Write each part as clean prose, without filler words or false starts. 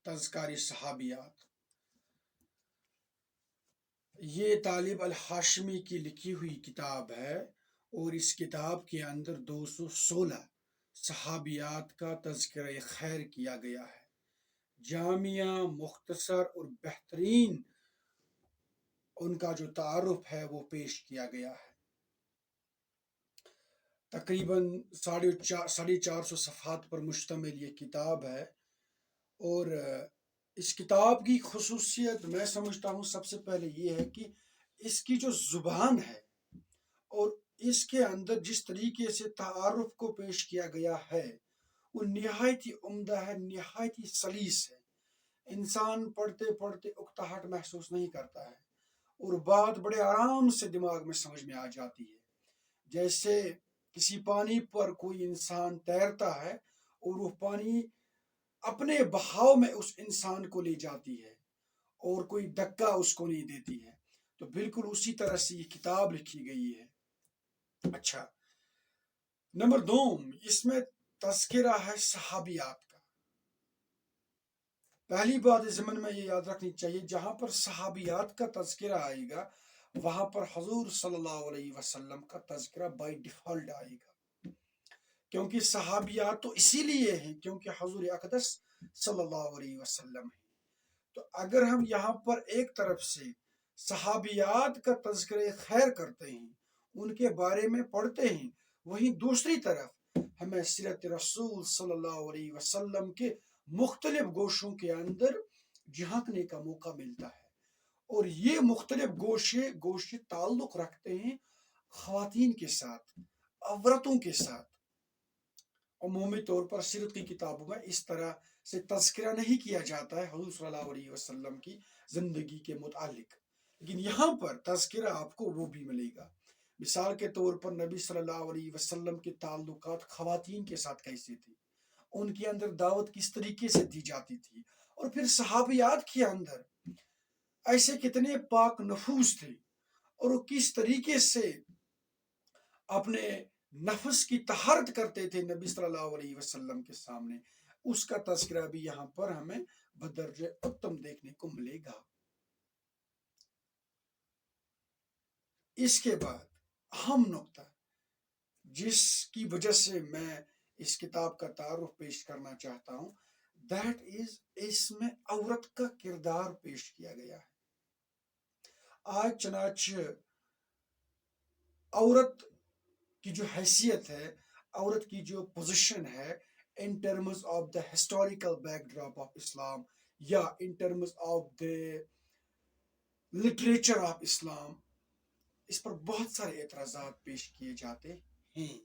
तज़किरे सहाबियात। ये तालिब अल हाशमी की लिखी हुई किताब है और इस किताब के अंदर 216 सहाबियात का तज़किरा खैर किया गया है। जामिया, मुख्तसर और बेहतरीन उनका जो तारुफ है वो पेश किया गया है। तकरीबन 450 सफ़हात पर मुश्तमिल ये किताब है और इस किताब की खुसूसियत मैं समझता हूँ सबसे पहले ये है कि इसकी जो ज़ुबान है और इसके अंदर जिस तरीके से तारुफ को पेश किया गया है वो निहायत ही उम्दा है, निहायत ही सलीस है। इंसान पढ़ते पढ़ते उकताहट महसूस नहीं करता है और बात बड़े आराम से दिमाग में समझ में आ जाती है। जैसे किसी पानी पर कोई इंसान तैरता है और वो पानी अपने बहाव में उस इंसान को ले जाती है और कोई धक्का उसको नहीं देती है, तो बिल्कुल उसी तरह से ये किताब लिखी गई है। अच्छा, नंबर 2, इसमें तज़किरा है सहाबियात का। पहली बात इस ज़मन में ये याद रखनी चाहिए, जहां पर सहाबियात का तज़किरा आएगा वहां पर हुज़ूर सल्लल्लाहु अलैहि वसल्लम का तज़किरा बाय डिफ़ॉल्ट आएगा, क्योंकि सहाबियात तो इसीलिए हैं क्योंकि हुज़ूर अक़दस सल्लल्लाहु अलैहि वसल्लम है। तो अगर हम यहाँ पर एक तरफ से सहाबियात का तज़किरा खैर करते हैं, उनके बारे में पढ़ते हैं, वहीं दूसरी तरफ हमें सीरत रसूल सल्लल्लाहु अलैहि वसल्लम के मुख्तलिफ गोशों के अंदर झांकने का मौका मिलता है और ये मुख्तलिफ गोशे ताल्लुक रखते हैं ख़वातीन के साथ, औरतों के साथ। अमूमी तौर पर सीरत की किताबों में इस तरह से तज़किरा नहीं किया जाता है हुज़ूर सल्लल्लाहु अलैहि वसल्लम की ज़िंदगी के मुतालिक, लेकिन यहाँ पर तज़किरा आपको वो भी मिलेगा। मिसाल के तौर पर नबी सल्लल्लाहु अलैहि वसल्लम के ताल्लुकात ख़वातीन के साथ कैसे थे, उनके अंदर दावत किस तरीके से दी जाती थी, और फिर सहाबियात के अंदर ऐसे कितने पाक नफूस थे और वो किस तरीके से अपने नफ्स की तहारत करते थे नबी सल्लल्लाहु अलैहि वसल्लम के सामने, उसका तज़किरा भी यहाँ पर हमें बदर्जे उत्तम देखने को मिलेगा। इसके बाद अहम नुक्ता जिसकी वजह से मैं इस किताब का तारुफ पेश करना चाहता हूँ, दैट इज इसमें औरत का किरदार पेश किया गया है। आज चनाच औरत की जो हैसियत है, औरत की जो पोजीशन है in terms of the historical backdrop of Islam या in terms of the literature of Islam, इस पर बहुत सारे एतराज़ात पेश किए जाते हैं,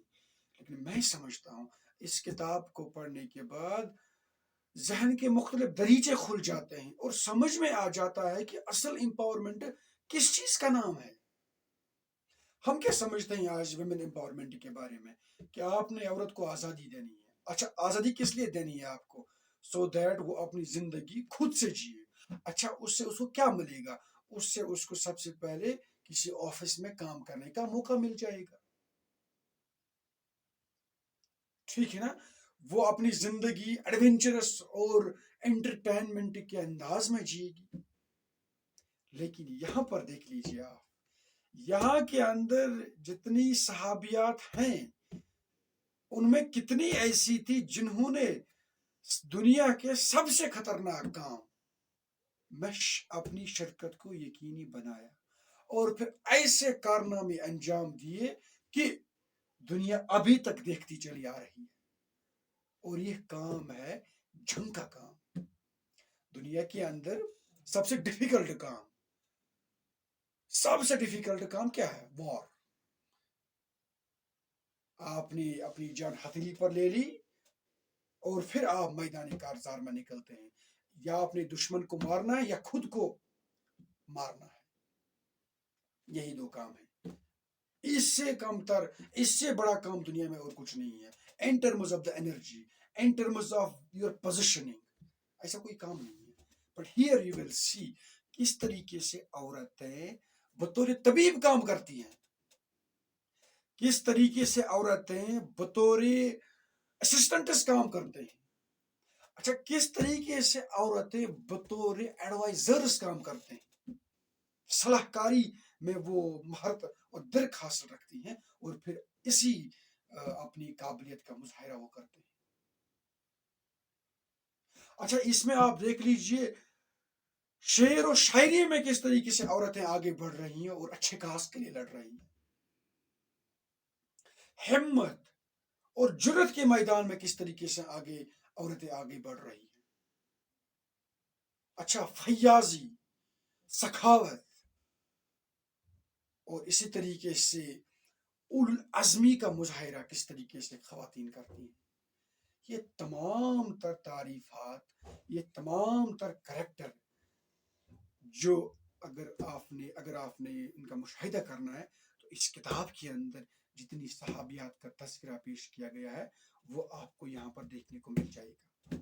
लेकिन मैं समझता हूँ इस किताब को पढ़ने के बाद जहन के मुख्तलिफ दरीचे खुल जाते हैं और समझ में आ जाता है कि असल एम्पावरमेंट किस चीज़ का नाम है। हम क्या समझते हैं आज वुमेन एम्पावरमेंट के बारे में कि आपने औरत को आज़ादी देनी है। अच्छा, आज़ादी किस लिए देनी है आपको? सो दैट वो अपनी ज़िंदगी खुद से जिए। अच्छा, उससे उसको क्या मिलेगा? उससे उसको सबसे पहले किसी ऑफिस में काम करने का मौका मिल जाएगा, ठीक है ना? वो अपनी ज़िंदगी एडवेंचरस और एंटरटेनमेंट के अंदाज में जिएगी। लेकिन यहाँ पर देख लीजिए आप, यहाँ के अंदर जितनी सहाबियात हैं उनमें कितनी ऐसी थी जिन्होंने दुनिया के सबसे खतरनाक काम में अपनी शिरकत को यकीनी बनाया और फिर ऐसे कारनामे अंजाम दिए कि दुनिया अभी तक देखती चली आ रही है। और ये काम है जंग का काम। दुनिया के अंदर सबसे डिफिकल्ट काम क्या है? वॉर। आपने अपनी जान हथेली पर ले ली और फिर आप मैदानी कारजार में निकलते हैं, या अपने दुश्मन को मारना है या खुद को मारना है। यही दो काम है, इससे कमतर, इससे बड़ा काम दुनिया में और कुछ नहीं है। In terms of the energy, in terms of your positioning, ऐसा कोई काम नहीं है। But here you will see किस तरीके से औरतें बतौर तबीब काम करती हैं, किस तरीके से औरतें बतौर असिस्टेंट्स काम करते हैं। اچھا کس طریقے سے عورتیں بطور ایڈوائزرز کام کرتے ہیں، صلاح کاری میں وہ مہارت اور درک حاصل رکھتی ہیں، اور پھر اسی اپنی قابلیت کا مظاہرہ وہ کرتے ہیں۔ اچھا اس میں آپ دیکھ لیجئے شعر و شاعری میں کس طریقے سے عورتیں آگے بڑھ رہی ہیں اور اچھے کاز کے لیے لڑ رہی ہیں، ہمت اور جرت کے میدان میں کس طریقے سے عورتیں آگے بڑھ رہی ہیں۔ اچھا فیاضی، سخاوت اور اسی طریقے سے اول العزمی کا مظاہرہ کس طریقے سے خواتین کرتی ہیں، یہ تمام تر تعریفات، یہ تمام تر کریکٹر جو اگر آپ نے ان کا مشاہدہ کرنا ہے تو اس کتاب کے اندر جتنی صحابیات کا تذکرہ پیش کیا گیا ہے وہ آپ کو یہاں پر دیکھنے کو مل جائے گا۔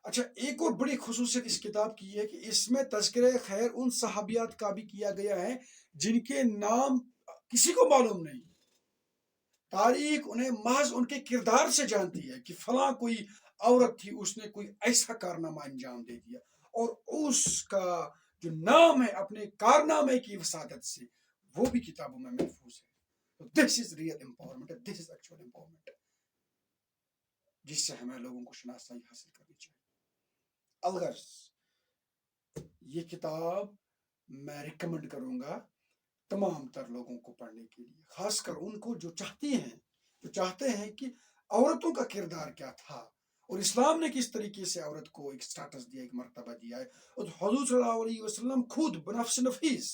اچھا ایک اور بڑی خصوصیت اس کتاب کی ہے کہ اس میں تذکرہ خیر ان صحابیات کا بھی کیا گیا ہے جن کے نام کسی کو معلوم نہیں، تاریخ انہیں محض ان کے کردار سے جانتی ہے کہ فلاں کوئی عورت تھی، اس نے کوئی ایسا کارنامہ انجام دے دیا، اور اس کا جو نام ہے اپنے کارنامے کی وسادت سے وہ بھی کتابوں میں محفوظ ہے۔ تو this is real empowerment, this is actual empowerment, جس سے ہمیں لوگوں کو شناسائی حاصل کرنی چاہیے۔ الغرض یہ کتاب میں ریکمنڈ کروں گا تمام تر لوگوں کو پڑھنے کے لیے، خاص کر ان کو جو چاہتے ہیں کہ عورتوں کا کردار کیا تھا اور اسلام نے کس طریقے سے عورت کو ایک سٹیٹس دیا، ایک مرتبہ دیا ہے، اور حضور صلی اللہ علیہ وسلم خود بنفس نفیس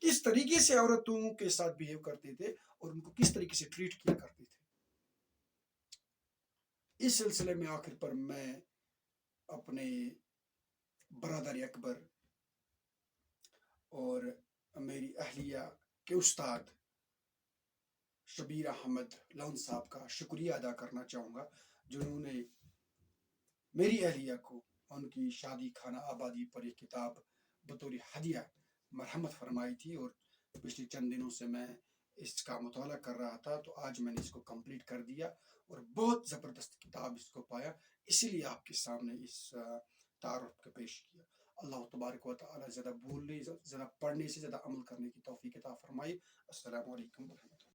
کس طریقے سے عورتوں کے ساتھ بہیو کرتے تھے اور ان کو کس طریقے سے ٹریٹ کیا کرتے تھے۔ اس سلسلے میں آخر پر میں اپنے برادر اکبر اور میری اہلیہ کے استاد شبیر احمد لون صاحب کا شکریہ ادا کرنا چاہوں گا، جنہوں نے میری اہلیہ کو ان کی شادی خانہ آبادی پر ایک کتاب بطور ہدیہ مرحمت فرمائی تھی، اور پچھلے چند دنوں سے میں اس کا مطالعہ کر رہا تھا، تو آج میں نے اس کو کمپلیٹ کر دیا اور بہت زبردست کتاب اس کو پایا، اسی لیے آپ کے سامنے اس تعارف کو پیش کیا۔ اللہ تبارک و تعالی زیادہ بولنے، زیادہ پڑھنے سے زیادہ عمل کرنے کی توفیق عطا فرمائے۔ السلام علیکم ورحمۃ اللہ۔